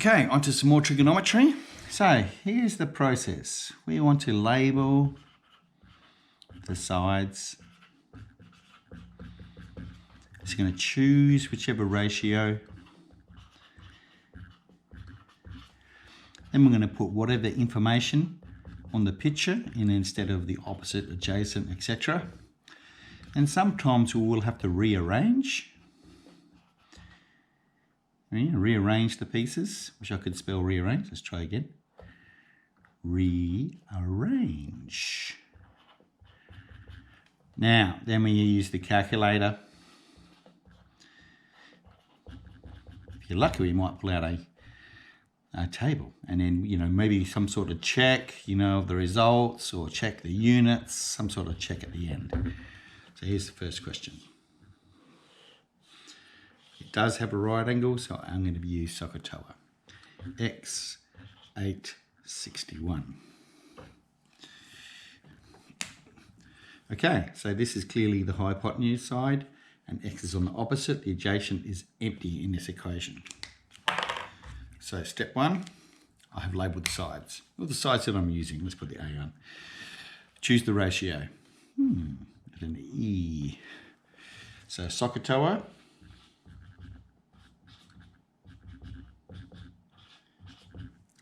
Okay, onto some more trigonometry. So here's the process. We want to label the sides. So you're going to choose whichever ratio. Then we're going to put whatever information on the picture in instead of the opposite, adjacent, etc. And sometimes we will have to rearrange. Rearrange the pieces. Wish I could spell rearrange. Let's try again. Rearrange. Now, then when you use the calculator, if you're lucky, we might pull out a table, and then maybe some sort of check of the results, or check the units, some sort of check at the end. So here's the first question. It does have a right angle, so I'm going to use SOHCAHTOA. X 861. Okay, so this is clearly the hypotenuse side, and x is on the opposite. The adjacent is empty in this equation. So step one, I have labelled the sides. Well, the sides that I'm using, let's put the A on. Choose the ratio. An E. So SOHCAHTOA.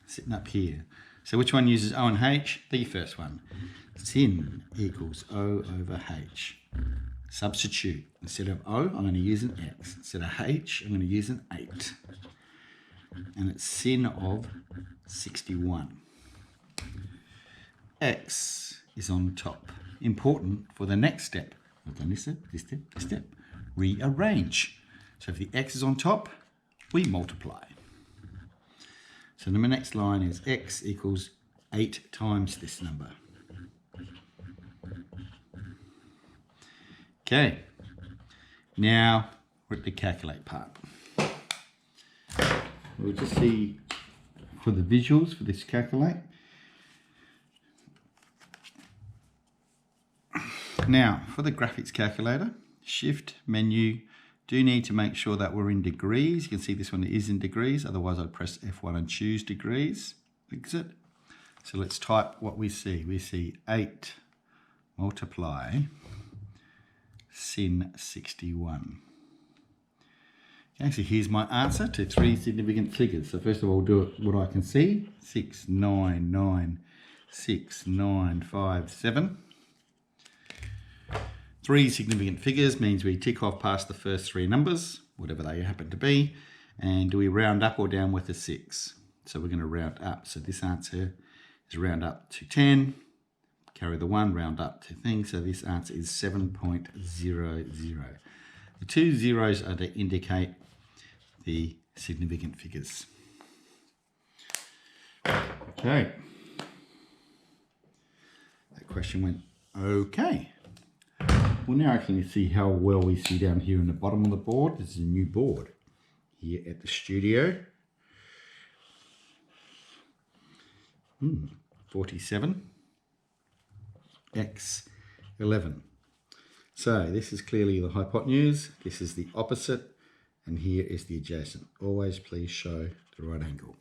Sitting up here. So which one uses O and H? The first one. Sin equals O over H. Substitute. Instead of O, I'm going to use an X. Instead of H, I'm going to use an 8. And it's sin of 61. X is on top. Important for the next step. We've done this step, this step, this step. Rearrange. So if the X is on top, we multiply. So the next line is X equals 8 times this number. Okay. Now we're at the calculate part. We'll just see for the visuals for this calculate. Now, for the graphics calculator, shift menu, do need to make sure that we're in degrees. You can see this one is in degrees, otherwise I'd press F1 and choose degrees, exit. So let's type what we see. We see 8 multiply sin 61. Okay, so here's my answer to 3 significant figures. So first of all, do it what I can see. 6, 9, 9, 6, 9, 5, 7. 3 significant figures means we tick off past the first 3 numbers, whatever they happen to be. And do we round up or down with a 6? So we're going to round up. So this answer is round up to 10. Carry the 1, round up to thing. So this answer is 7.00. The 2 zeros are to indicate the significant figures. Okay. That question went okay. We'll now actually see how well we see down here in the bottom of the board. This is a new board here at the studio. 47. X 11. So this is clearly the hypotenuse, this is the opposite, and here is the adjacent. Always please show the right angle.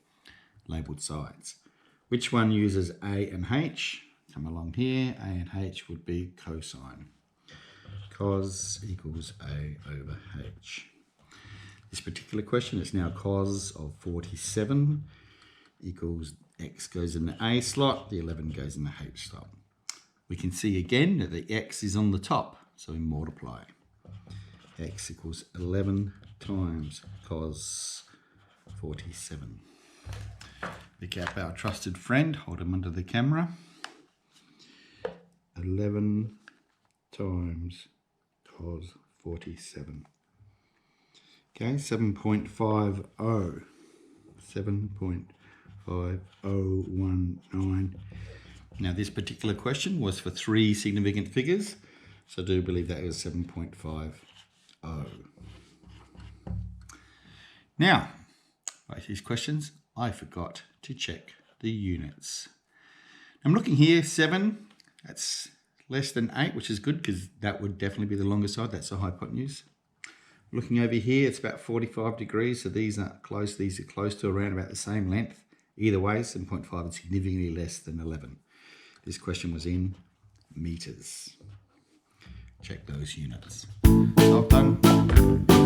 Labelled sides. Which one uses A and H? Come along here. A and H would be cosine. Cos equals A over H. This particular question is now cos of 47 equals X goes in the A slot, the 11 goes in the H slot. We can see again that the X is on the top, so we multiply. X equals 11 times cos 47. Pick up our trusted friend, hold him under the camera. 11 times cos 47. Okay, 7.50. 7.5019. Now this particular question was for 3 significant figures, so I do believe that was 7.50. Now, right, these questions, I forgot to check the units. I'm looking here, 7, that's less than 8, which is good because that would definitely be the longer side, that's the hypotenuse. Looking over here, it's about 45 degrees, so these are close to around about the same length. Either way, 7.5 is significantly less than 11. This question was in meters. Check those units. Well done.